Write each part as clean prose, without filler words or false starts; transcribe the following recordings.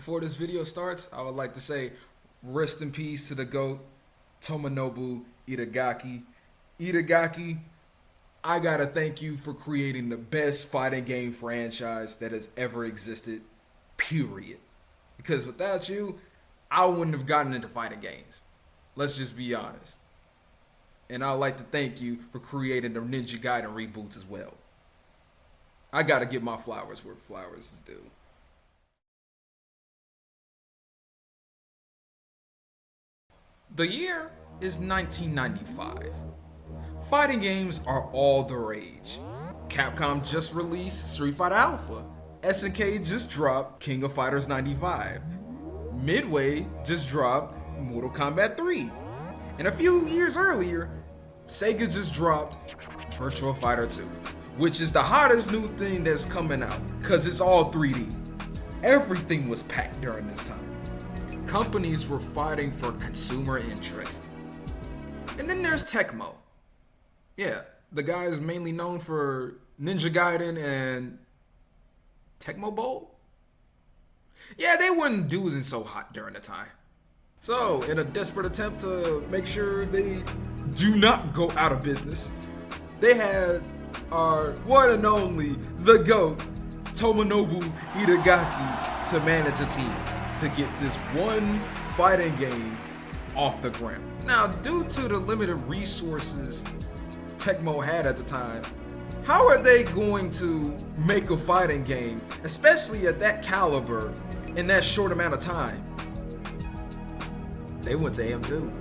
Before this video starts, I would like to say rest in peace to the GOAT, Tomonobu Itagaki. Itagaki, I gotta thank you for creating the best fighting game franchise that has ever existed, period. Because without you, I wouldn't have gotten into fighting games. Let's just be honest. And I'd like to thank you for creating the Ninja Gaiden reboots as well. I gotta give my flowers where flowers is due. The year is 1995. Fighting games are all the rage. Capcom just released Street Fighter Alpha. SNK just dropped King of Fighters 95. Midway just dropped Mortal Kombat 3. And a few years earlier, Sega just dropped Virtua Fighter 2, which is the hottest new thing that's coming out, cause it's all 3D. Everything was packed during this time. Companies were fighting for consumer interest. And then there's Tecmo. Yeah, the guy is mainly known for Ninja Gaiden and Tecmo Bowl? Yeah, they weren't doing so hot during the time. So, in a desperate attempt to make sure they do not go out of business, they had our one and only, the GOAT, Tomonobu Itagaki, to manage a team to get this one fighting game off the ground. Now, due to the limited resources Tecmo had at the time, how are they going to make a fighting game, especially at that caliber, in that short amount of time? They went to AM2.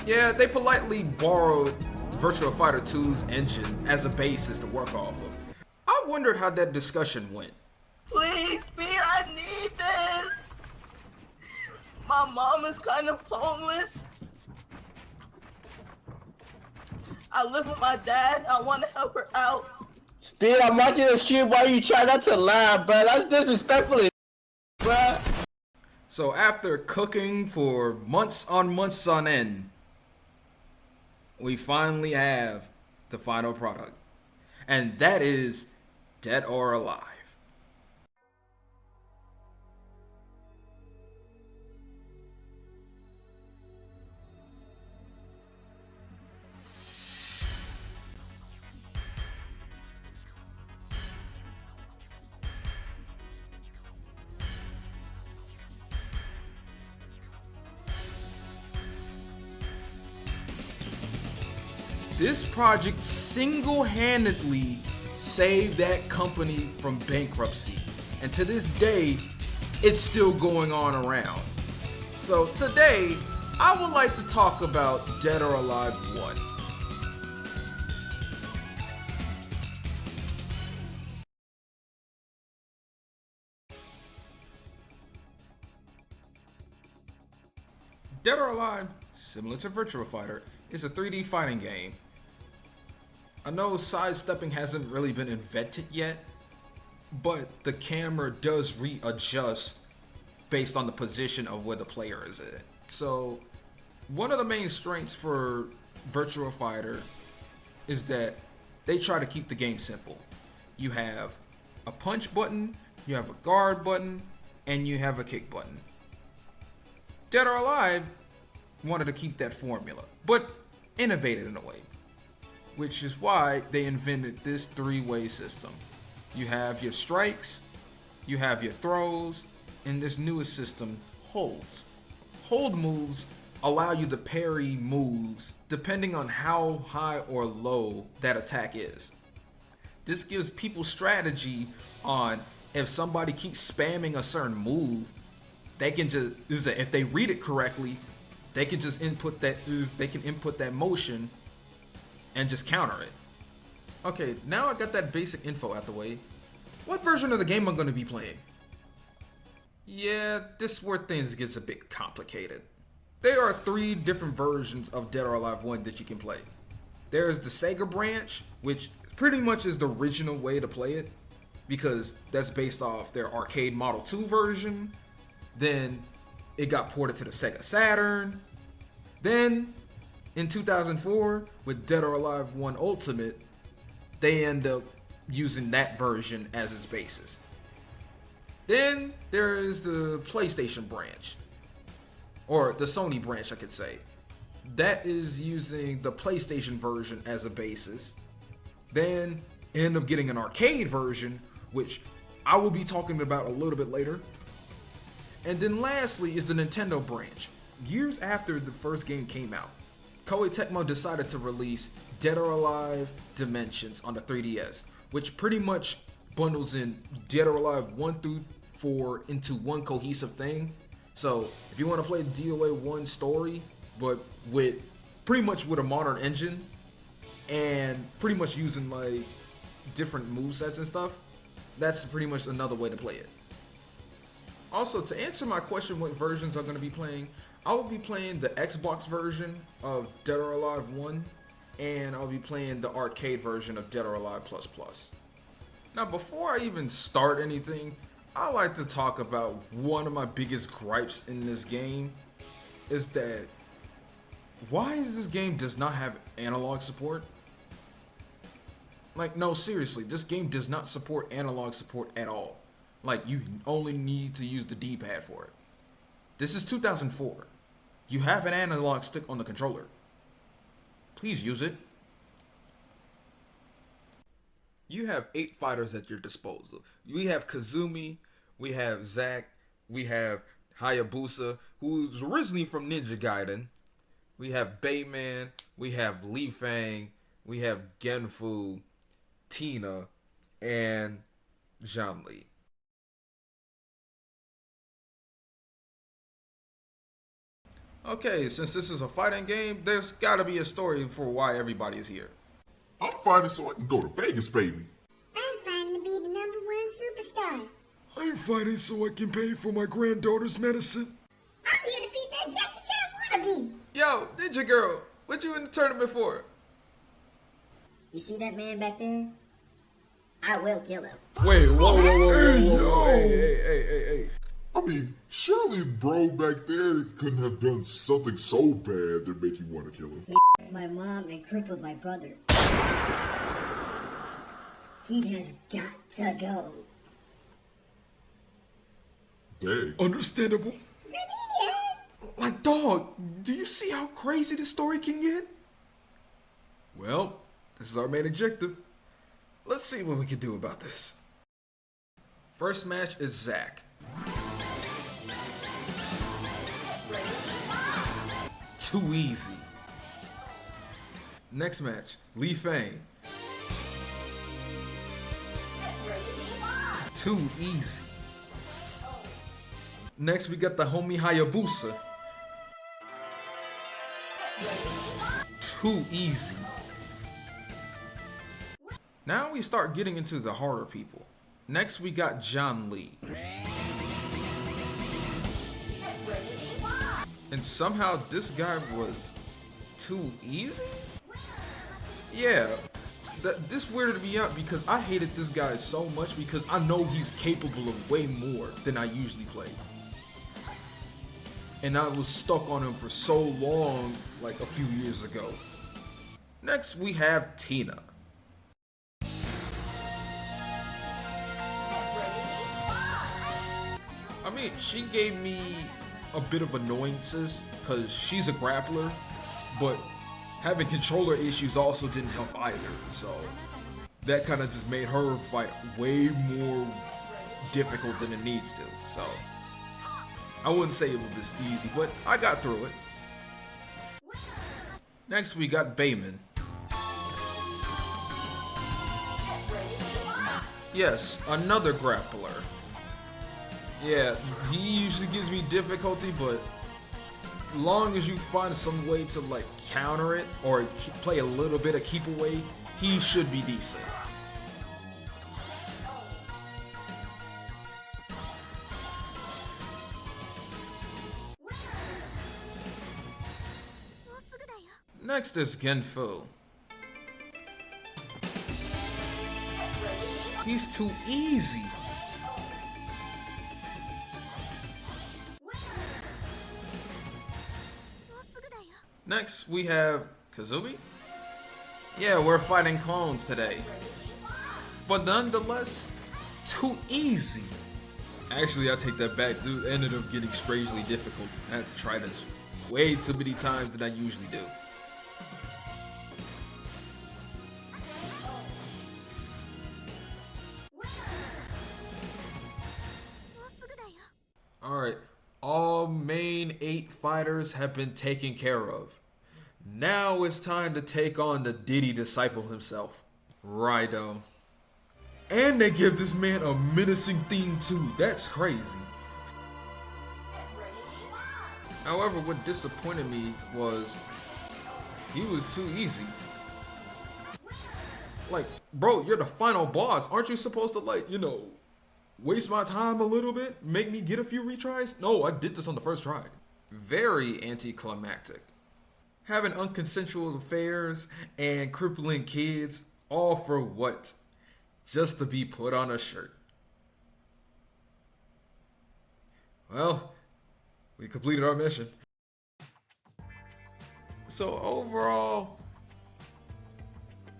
Yeah, they politely borrowed Virtua Fighter 2's engine as a basis to work off of. I wondered how that discussion went. Please, Pete, I need this. My mom is kind of homeless. I live with my dad. I want to help her out. Speed, I'm watching the stream while you try not to laugh, bro. That's disrespectful, bro. So after cooking for months on end, we finally have the final product. And that is Dead or Alive. This project single-handedly saved that company from bankruptcy, and to this day, it's still going on around. So today, I would like to talk about Dead or Alive 1. Dead or Alive, similar to Virtua Fighter, is a 3D fighting game. I know sidestepping hasn't really been invented yet, but the camera does readjust based on the position of where the player is at. So, one of the main strengths for Virtua Fighter is that they try to keep the game simple. You have a punch button, you have a guard button, and you have a kick button. Dead or Alive wanted to keep that formula, but innovated in a way, which is why they invented this three-way system. You have your strikes, you have your throws, and this newest system, holds. Hold moves allow you to parry moves depending on how high or low that attack is. This gives people strategy on if somebody keeps spamming a certain move, they can just, if they read it correctly, they can just input that motion and just counter it. Okay, now I got that basic info out the way. What version of the game am I going to be playing? Yeah, this is where things gets a bit complicated. There are 3 different versions of Dead or Alive 1 that you can play. There's the Sega branch, which pretty much is the original way to play it, because that's based off their arcade Model 2 version. Then it got ported to the Sega Saturn. Then in 2004, with Dead or Alive 1 Ultimate, they end up using that version as its basis. Then there is the PlayStation branch, or the Sony branch, I could say. That is using the PlayStation version as a basis. Then end up getting an arcade version, which I will be talking about a little bit later. And then lastly is the Nintendo branch. Years after the first game came out, Koei Tecmo decided to release Dead or Alive Dimensions on the 3DS, which pretty much bundles in Dead or Alive 1 through 4 into one cohesive thing. So if you want to play DOA 1 story, but with pretty much with a modern engine and pretty much using like different movesets and stuff, that's pretty much another way to play it. Also, to answer my question what versions I'm going to be playing, I will be playing the Xbox version of Dead or Alive 1, and I'll be playing the arcade version of Dead or Alive Plus Plus. Now, before I even start anything, I like to talk about one of my biggest gripes in this game is that why is this game does not have analog support? Like, no, seriously, this game does not support analog support at all. Like, you only need to use the D-pad for it. This is 2004. You have an analog stick on the controller. Please use it. You have 8 fighters at your disposal. We have Kazumi, we have Zack, we have Hayabusa, who's originally from Ninja Gaiden. We have Bayman, we have Li Fang, we have Genfu, Tina, and Zhongli. Okay, since this is a fighting game, there's gotta be a story for why everybody is here. I'm fighting so I can go to Vegas, baby. I'm fighting to be the #1 superstar. I'm fighting so I can pay for my granddaughter's medicine. I'm here to beat that Jackie Chan wannabe. Yo, Ninja Girl, what you in the tournament for? You see that man back there? I will kill him. Wait, whoa. Hey, yo. Hey. I mean, surely bro back there couldn't have done something so bad to make you want to kill him. He my mom and crippled my brother. He has got to go. Dang. Understandable. Like, dog, do you see how crazy this story can get? Well, this is our main objective. Let's see what we can do about this. First match is Zack. Too easy. Next match, Li Fang. Too easy. Next we got the homie Hayabusa. Too easy. Now we start getting into the harder people. Next we got Zhongli. And somehow this guy was too easy? Yeah, this weirded me out because I hated this guy so much because I know he's capable of way more than I usually play. And I was stuck on him for so long, like a few years ago. Next we have Tina. I mean, she gave me a bit of annoyances because she's a grappler, but having controller issues also didn't help either, so that kind of just made her fight way more difficult than it needs to. So I wouldn't say it was easy, but I got through it. Next we got Bayman. Yes, another grappler. Yeah, he usually gives me difficulty, but long as you find some way to like counter it or play a little bit of keep away, he should be decent. Next is Genfu. He's too easy. Next, we have Kazumi. Yeah, we're fighting clones today. But nonetheless, too easy. Actually, I take that back. Dude, it ended up getting strangely difficult. I had to try this way too many times than I usually do. Alright, all main 8 fighters have been taken care of. Now it's time to take on the Diddy disciple himself, Raido. And they give this man a menacing theme too. That's crazy. However, what disappointed me was he was too easy. Like, bro, you're the final boss. Aren't you supposed to, like, you know, waste my time a little bit? Make me get a few retries? No, I did this on the first try. Very anticlimactic. Having unconsensual affairs and crippling kids, all for what? Just to be put on a shirt. Well, we completed our mission. So overall,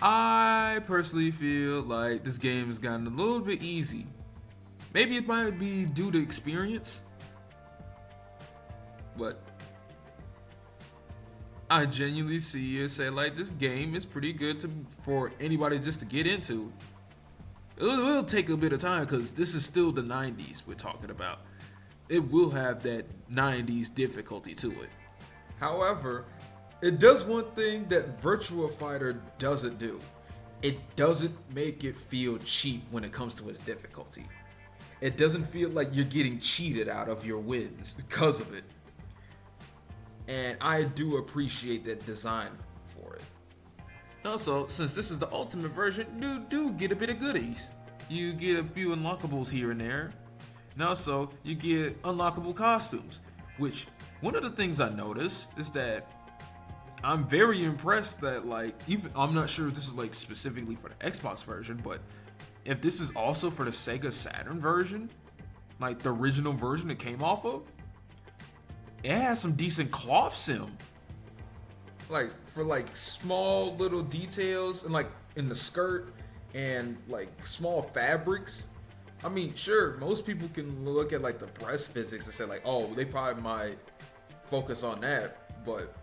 I personally feel like this game has gotten a little bit easy. Maybe it might be due to experience, but I genuinely see and say like this game is pretty good for anybody just to get into. It will take a bit of time because this is still the 90s we're talking about. It will have that 90s difficulty to it. However, it does one thing that Virtua Fighter doesn't do. It doesn't make it feel cheap when it comes to its difficulty. It doesn't feel like you're getting cheated out of your wins because of it. And I do appreciate that design for it. Also, since this is the ultimate version, you do get a bit of goodies. You get a few unlockables here and there. And also, you get unlockable costumes, which one of the things I noticed is that I'm very impressed that, like, even I'm not sure if this is like specifically for the Xbox version, but if this is also for the Sega Saturn version, like the original version it came off of, it has some decent cloth sim. Like for like small little details and like in the skirt and like small fabrics. I mean, sure, most people can look at like the breast physics and say like, oh, they probably might focus on that, but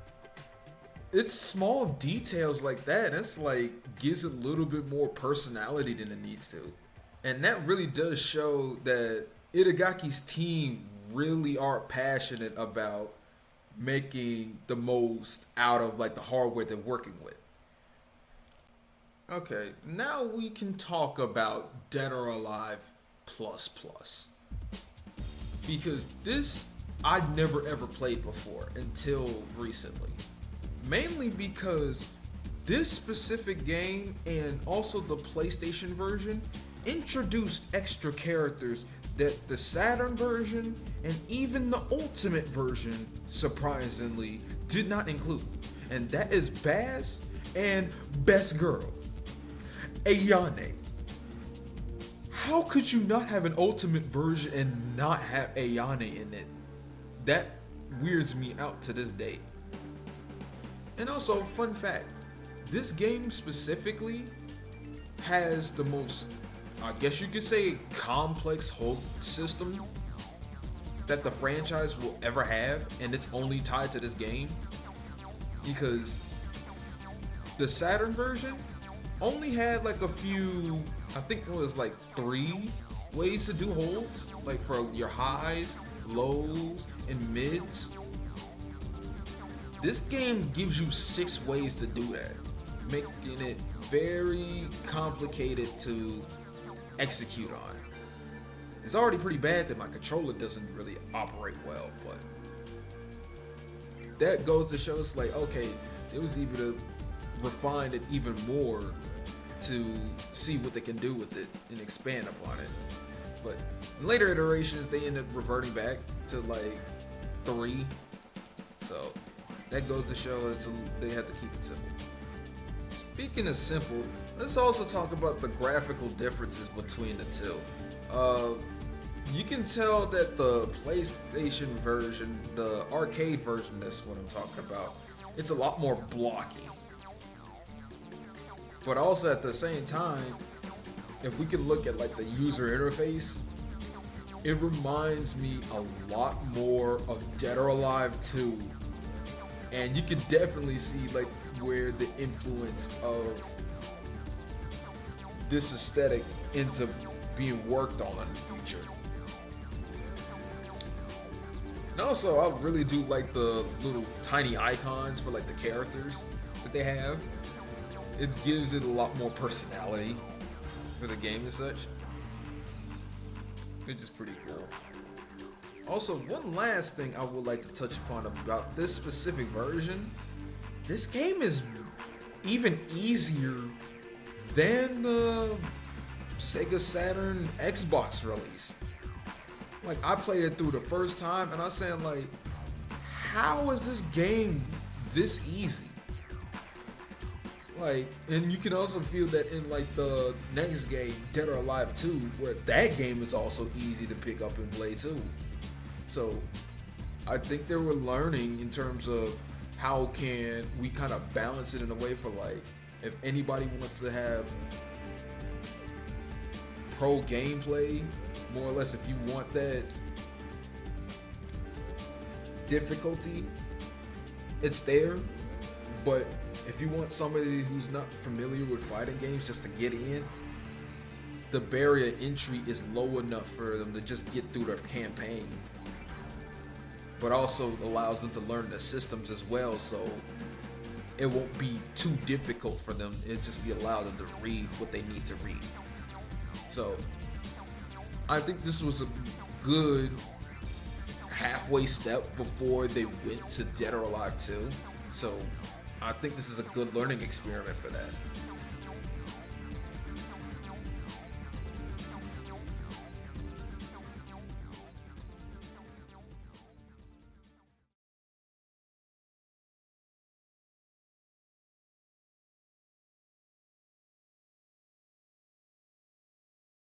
it's small details like that. It's like gives it a little bit more personality than it needs to. And that really does show that Itagaki's team really are passionate about making the most out of like the hardware they're working with. Okay, now we can talk about Dead or Alive Plus Plus. Because this I'd never ever played before until recently. Mainly because this specific game and also the PlayStation version introduced extra characters that the Saturn version and even the Ultimate version surprisingly did not include. And that is Baz and Best Girl, Ayane. How could you not have an Ultimate version and not have Ayane in it? That weirds me out to this day. And also, fun fact, this game specifically has the most, I guess you could say, complex hold system that the franchise will ever have, and it's only tied to this game. Because the Saturn version only had like a few, I think it was like 3 ways to do holds, like for your highs, lows, and mids. This game gives you 6 ways to do that, making it very complicated to execute on. It's already pretty bad that my controller doesn't really operate well, but that goes to show us like, okay, it was even to refine it even more to see what they can do with it and expand upon it. But in later iterations, they end up reverting back to like 3. So that goes to show they have to keep it simple. Speaking of simple, let's also talk about the graphical differences between the two. You can tell that the PlayStation version, the arcade version, that's what I'm talking about, it's a lot more blocky. But also at the same time, if we can look at like the user interface, it reminds me a lot more of Dead or Alive 2. And you can definitely see like where the influence of this aesthetic ends up being worked on in the future. And also, I really do like the little tiny icons for like the characters that they have. It gives it a lot more personality for the game and such. It's just pretty cool. Also, one last thing I would like to touch upon about this specific version. This game is even easier than the Sega Saturn Xbox release. Like, I played it through the first time and I was saying like, how is this game this easy? Like, and you can also feel that in like the next game, Dead or Alive 2, where that game is also easy to pick up and play too. So I think they were learning in terms of how can we kind of balance it in a way for like, if anybody wants to have pro gameplay, more or less, if you want that difficulty, it's there. But if you want somebody who's not familiar with fighting games just to get in, the barrier entry is low enough for them to just get through their campaign, but also allows them to learn the systems as well, so it won't be too difficult for them. It'll just be allowed them to read what they need to read. So I think this was a good halfway step before they went to Dead or Alive 2. So I think this is a good learning experiment for that.